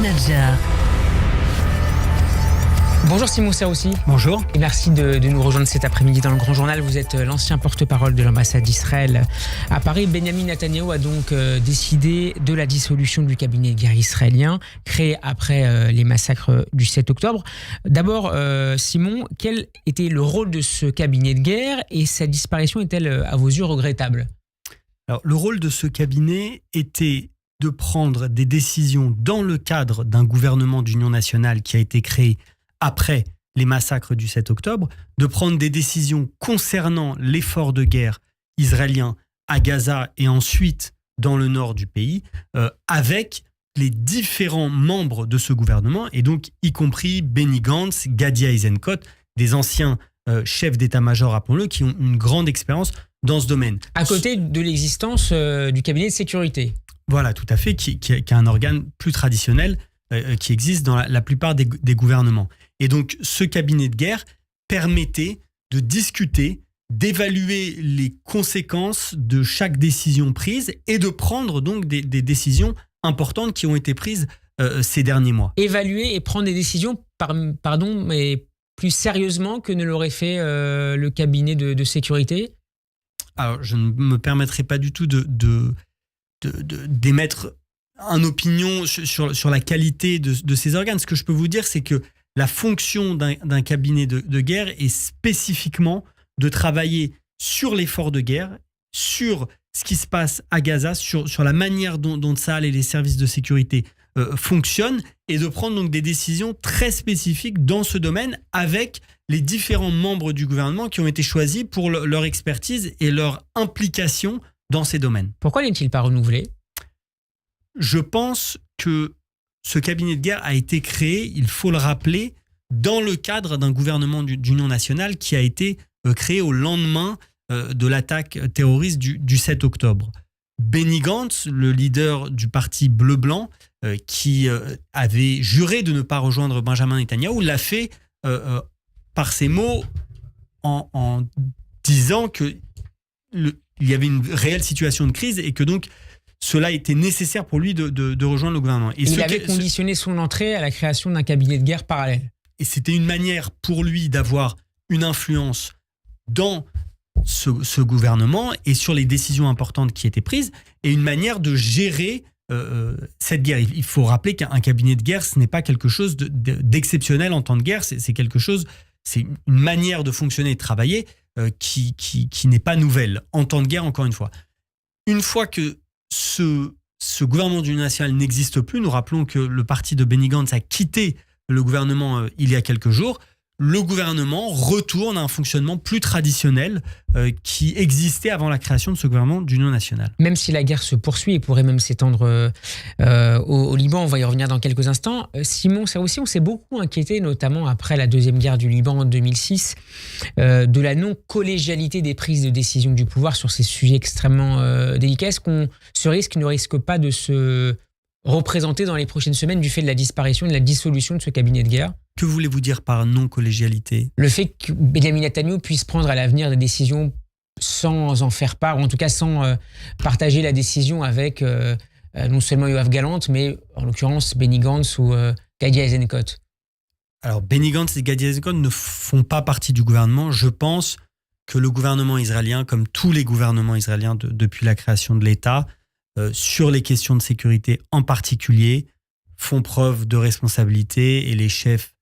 Nadjar. Bonjour Simon Serroussi. Bonjour. Et merci de nous rejoindre cet après-midi dans le Grand Journal. Vous êtes l'ancien porte-parole de l'ambassade d'Israël à Paris. Benjamin Netanyahou a donc décidé de la dissolution du cabinet de guerre israélien créé après les massacres du 7 octobre. D'abord, Simon, quel était le rôle de ce cabinet de guerre et sa disparition est-elle à vos yeux regrettable ? Alors, le rôle de ce cabinet était de prendre des décisions dans le cadre d'un gouvernement d'union nationale qui a été créé après les massacres du 7 octobre, de prendre des décisions concernant l'effort de guerre israélien à Gaza et ensuite dans le nord du pays, avec les différents membres de ce gouvernement, et donc y compris Benny Gantz, Gadi Eisenkot, des anciens chefs d'état-major, rappelons-le, qui ont une grande expérience dans ce domaine. À côté de l'existence du cabinet de sécurité. Voilà, tout à fait, qui est un organe plus traditionnel qui existe dans la plupart des gouvernements. Et donc, ce cabinet de guerre permettait de discuter, d'évaluer les conséquences de chaque décision prise et de prendre donc des décisions importantes qui ont été prises ces derniers mois. Évaluer et prendre des décisions, mais plus sérieusement que ne l'aurait fait le cabinet de sécurité ? Alors, je ne me permettrai pas du tout d'émettre une opinion sur la qualité de ces organes. Ce que je peux vous dire, c'est que la fonction d'un cabinet de guerre est spécifiquement de travailler sur l'effort de guerre, sur ce qui se passe à Gaza, sur la manière dont Tsahal et les services de sécurité fonctionnent, et de prendre donc des décisions très spécifiques dans ce domaine avec les différents membres du gouvernement qui ont été choisis pour leur expertise et leur implication dans ces domaines. Pourquoi n'est-il pas renouvelé ? Je pense que ce cabinet de guerre a été créé, il faut le rappeler, dans le cadre d'un gouvernement d'union nationale qui a été créé au lendemain de l'attaque terroriste du 7 octobre. Benny Gantz, le leader du parti bleu-blanc, qui avait juré de ne pas rejoindre Benjamin Netanyahou, l'a fait par ces mots en disant qu'il y avait une réelle situation de crise et que donc cela était nécessaire pour lui de rejoindre le gouvernement. Et il avait conditionné son entrée à la création d'un cabinet de guerre parallèle. Et c'était une manière pour lui d'avoir une influence dans ce gouvernement et sur les décisions importantes qui étaient prises, et une manière de gérer cette guerre. Il faut rappeler qu'un cabinet de guerre, ce n'est pas quelque chose d'exceptionnel en temps de guerre, c'est une manière de fonctionner et de travailler qui n'est pas nouvelle en temps de guerre, encore une fois. Une fois que ce gouvernement d'union nationale n'existe plus, nous rappelons que le parti de Benny Gantz a quitté le gouvernement il y a quelques jours, le gouvernement retourne à un fonctionnement plus traditionnel qui existait avant la création de ce gouvernement d'union nationale. Même si la guerre se poursuit et pourrait même s'étendre au Liban, on va y revenir dans quelques instants. Simon Serroussi, on s'est beaucoup inquiété, notamment après la deuxième guerre du Liban en 2006, de la non-collégialité des prises de décision du pouvoir sur ces sujets extrêmement délicats. Est-ce qu'on ne risque pas de se représenter dans les prochaines semaines du fait de la disparition, de la dissolution de ce cabinet de guerre ? Que voulez-vous dire par non-collégialité ? Le fait que Benjamin Netanyahou puisse prendre à l'avenir des décisions sans en faire part, ou en tout cas sans partager la décision avec non seulement Yoav Gallant, mais en l'occurrence Benny Gantz ou Gadi Eisenkot. Alors Benny Gantz et Gadi Eisenkot ne font pas partie du gouvernement. Je pense que le gouvernement israélien, comme tous les gouvernements israéliens depuis la création de l'État, sur les questions de sécurité en particulier, font preuve de responsabilité, et les chefs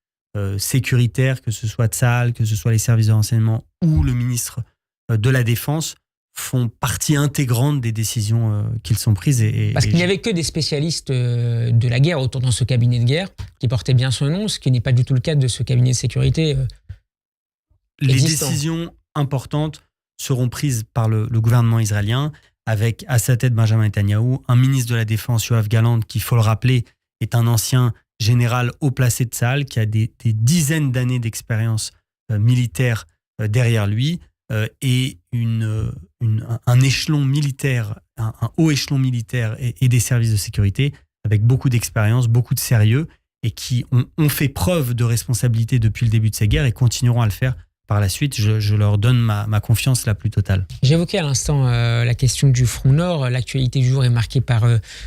sécuritaires, que ce soit Tsahal, que ce soit les services de renseignement ou le ministre de la Défense, font partie intégrante des décisions qui sont prises. Parce qu'il n'y avait que des spécialistes de la guerre autour dans ce cabinet de guerre qui portait bien son nom, ce qui n'est pas du tout le cas de ce cabinet de sécurité Les existant. décisions importantes seront prises par le gouvernement israélien, avec à sa tête Benjamin Netanyahou, un ministre de la Défense, Yoav Gallant, qui, il faut le rappeler, est un ancien général haut placé de Tsahal, qui a des dizaines d'années d'expérience militaire derrière lui, et un échelon militaire, un haut échelon militaire et des services de sécurité avec beaucoup d'expérience, beaucoup de sérieux, et qui ont fait preuve de responsabilité depuis le début de ces guerres et continueront à le faire par la suite, je leur donne ma confiance la plus totale. J'évoquais à l'instant la question du front nord. L'actualité du jour est marquée par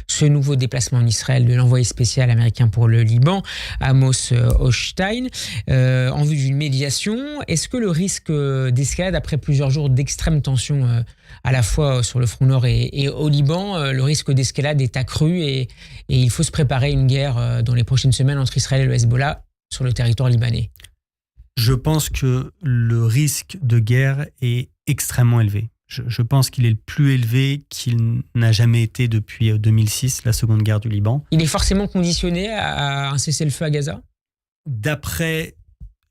ce nouveau déplacement en Israël de l'envoyé spécial américain pour le Liban, Amos Hochstein, en vue d'une médiation. Est-ce que le risque d'escalade, après plusieurs jours d'extrême tension à la fois sur le front nord et au Liban, le risque d'escalade est accru et il faut se préparer à une guerre dans les prochaines semaines entre Israël et le Hezbollah sur le territoire libanais? Je pense que le risque de guerre est extrêmement élevé. Je pense qu'il est le plus élevé qu'il n'a jamais été depuis 2006, la seconde guerre du Liban. Il est forcément conditionné à un cessez-le-feu à Gaza? D'après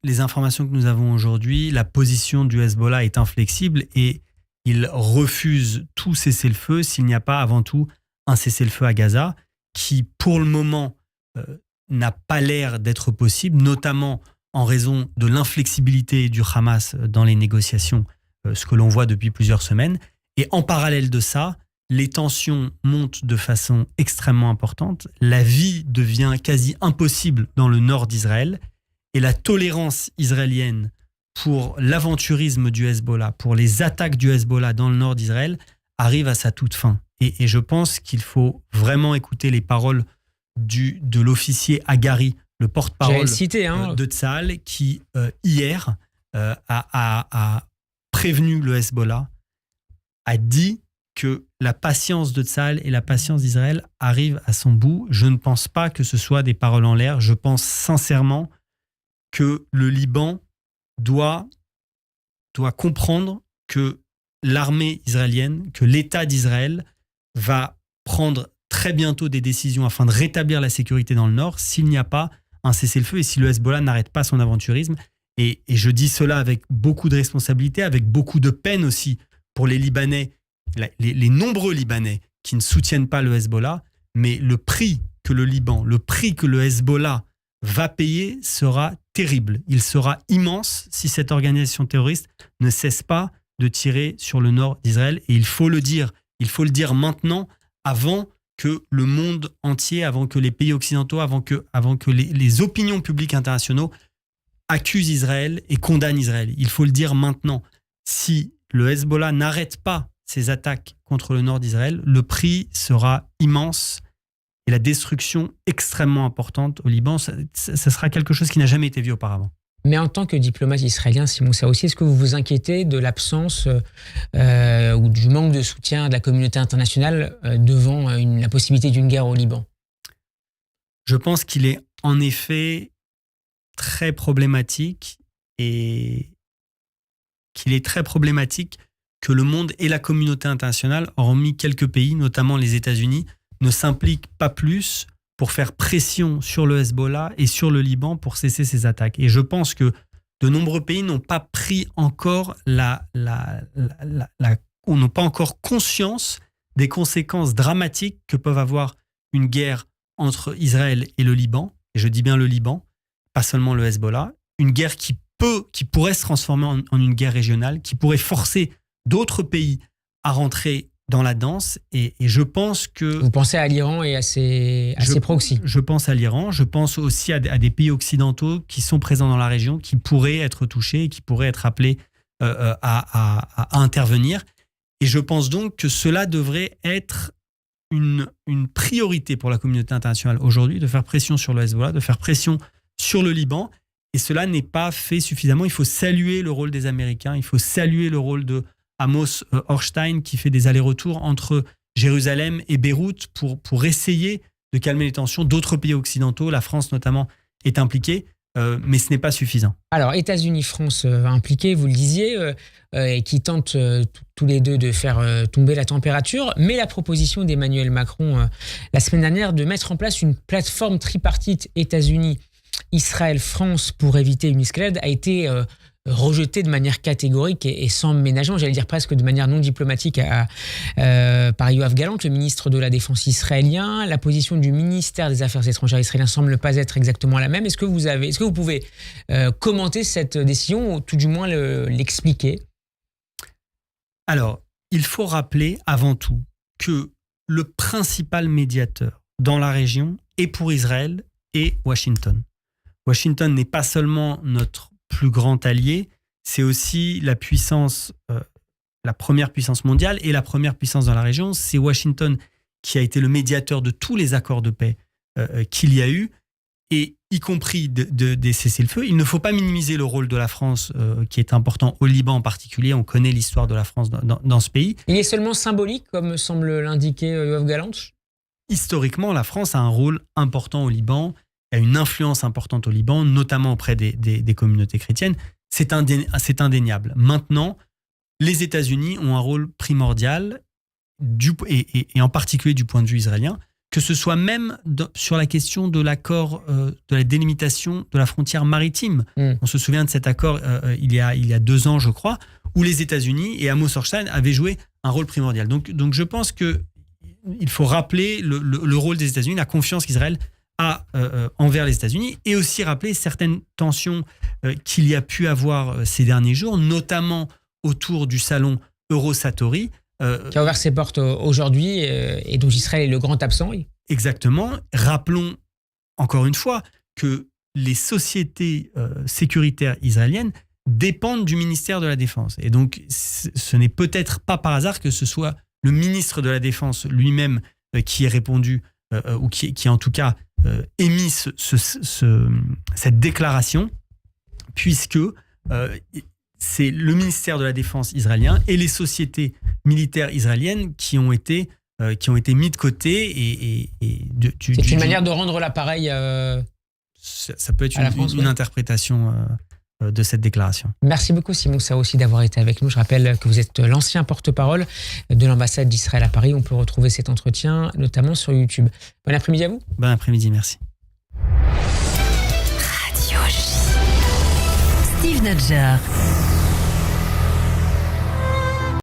les informations que nous avons aujourd'hui, la position du Hezbollah est inflexible et il refuse tout cessez-le-feu s'il n'y a pas avant tout un cessez-le-feu à Gaza qui, pour le moment, n'a pas l'air d'être possible, notamment en raison de l'inflexibilité du Hamas dans les négociations, ce que l'on voit depuis plusieurs semaines. Et en parallèle de ça, les tensions montent de façon extrêmement importante. La vie devient quasi impossible dans le nord d'Israël. Et la tolérance israélienne pour l'aventurisme du Hezbollah, pour les attaques du Hezbollah dans le nord d'Israël, arrive à sa toute fin. Et je pense qu'il faut vraiment écouter les paroles de l'officier Hagari, le porte-parole de Tsahal, qui hier a prévenu le Hezbollah, a dit que la patience de Tsahal et la patience d'Israël arrivent à son bout. Je ne pense pas que ce soit des paroles en l'air. Je pense sincèrement que le Liban doit comprendre que l'armée israélienne, que l'État d'Israël va prendre très bientôt des décisions afin de rétablir la sécurité dans le nord s'il n'y a pas un cessez-le-feu et si le Hezbollah n'arrête pas son aventurisme. Et je dis cela avec beaucoup de responsabilité, avec beaucoup de peine aussi pour les Libanais, les nombreux Libanais qui ne soutiennent pas le Hezbollah, mais le prix que le Liban, le prix que le Hezbollah va payer sera terrible. Il sera immense si cette organisation terroriste ne cesse pas de tirer sur le nord d'Israël. Et il faut le dire maintenant, avant que le monde entier, avant que les pays occidentaux, avant que les opinions publiques internationaux accusent Israël et condamnent Israël. Il faut le dire maintenant. Si le Hezbollah n'arrête pas ses attaques contre le nord d'Israël, le prix sera immense et la destruction extrêmement importante au Liban. Ça sera quelque chose qui n'a jamais été vu auparavant. Mais en tant que diplomate israélien, Simon Saoussi, est-ce que vous vous inquiétez de l'absence ou du manque de soutien de la communauté internationale devant la possibilité d'une guerre au Liban? Je pense qu'il est en effet très problématique et qu'il est très problématique que le monde et la communauté internationale, hormis quelques pays, notamment les États-Unis, ne s'impliquent pas plus pour faire pression sur le Hezbollah et sur le Liban pour cesser ces attaques. Et je pense que de nombreux pays n'ont pas pris encore n'ont pas encore conscience des conséquences dramatiques que peuvent avoir une guerre entre Israël et le Liban. Et je dis bien le Liban, pas seulement le Hezbollah. Une guerre qui pourrait se transformer en une guerre régionale, qui pourrait forcer d'autres pays à rentrer dans la danse, et je pense que... Vous pensez à l'Iran et à ses proxys? Je pense à l'Iran, je pense aussi à des pays occidentaux qui sont présents dans la région, qui pourraient être touchés, qui pourraient être appelés à intervenir. Et je pense donc que cela devrait être une priorité pour la communauté internationale aujourd'hui, de faire pression sur le Hezbollah, de faire pression sur le Liban, et cela n'est pas fait suffisamment. Il faut saluer le rôle des Américains, il faut saluer le rôle de Amos Hochstein qui fait des allers-retours entre Jérusalem et Beyrouth pour essayer de calmer les tensions. D'autres pays occidentaux, la France notamment, est impliquée, mais ce n'est pas suffisant. Alors, États-Unis-France impliqués, vous le disiez, et qui tentent tous les deux de faire tomber la température, mais la proposition d'Emmanuel Macron la semaine dernière de mettre en place une plateforme tripartite États-Unis, Israël, France pour éviter une escalade a été rejeté de manière catégorique et sans ménagement, j'allais dire presque de manière non diplomatique par Yoav Gallant, le ministre de la Défense israélien. La position du ministère des Affaires étrangères israélien semble ne pas être exactement la même. Est-ce que vous pouvez commenter cette décision ou tout du moins l'expliquer? Alors, il faut rappeler avant tout que le principal médiateur dans la région est pour Israël et Washington. Washington n'est pas seulement notre plus grand allié, c'est aussi la puissance, la première puissance mondiale et la première puissance dans la région. C'est Washington qui a été le médiateur de tous les accords de paix qu'il y a eu, et y compris des cessez-le-feu. Il ne faut pas minimiser le rôle de la France, qui est important au Liban en particulier. On connaît l'histoire de la France dans ce pays. Il est seulement symbolique, comme semble l'indiquer Yoav Gallant? Historiquement, la France a un rôle important au Liban, a une influence importante au Liban, notamment auprès des communautés chrétiennes. C'est indéniable. Maintenant, les États-Unis ont un rôle primordial, et en particulier du point de vue israélien, que ce soit même sur la question de l'accord de la délimitation de la frontière maritime. On se souvient de cet accord il y a 2 ans, je crois, où les États-Unis et Amos Hochstein avaient joué un rôle primordial. Donc je pense qu'il faut rappeler le rôle des États-Unis, la confiance qu'Israël a envers les États-Unis, et aussi rappeler certaines tensions qu'il y a pu avoir ces derniers jours, notamment autour du salon Eurosatori, qui a ouvert ses portes aujourd'hui et dont Israël est le grand absent. Oui. Exactement. Rappelons encore une fois que les sociétés sécuritaires israéliennes dépendent du ministère de la Défense. Et donc, ce n'est peut-être pas par hasard que ce soit le ministre de la Défense lui-même qui ait répondu, ou qui en tout cas émis cette déclaration, puisque c'est le ministère de la Défense israélien et les sociétés militaires israéliennes qui ont été mis de côté. C'est une manière de rendre l'appareil ça peut être une interprétation de cette déclaration. Merci beaucoup Simon Saoussi d'avoir été avec nous. Je rappelle que vous êtes l'ancien porte-parole de l'ambassade d'Israël à Paris. On peut retrouver cet entretien notamment sur YouTube. Bon après-midi à vous. Bon après-midi, merci. Radio J. Steve Nadjar.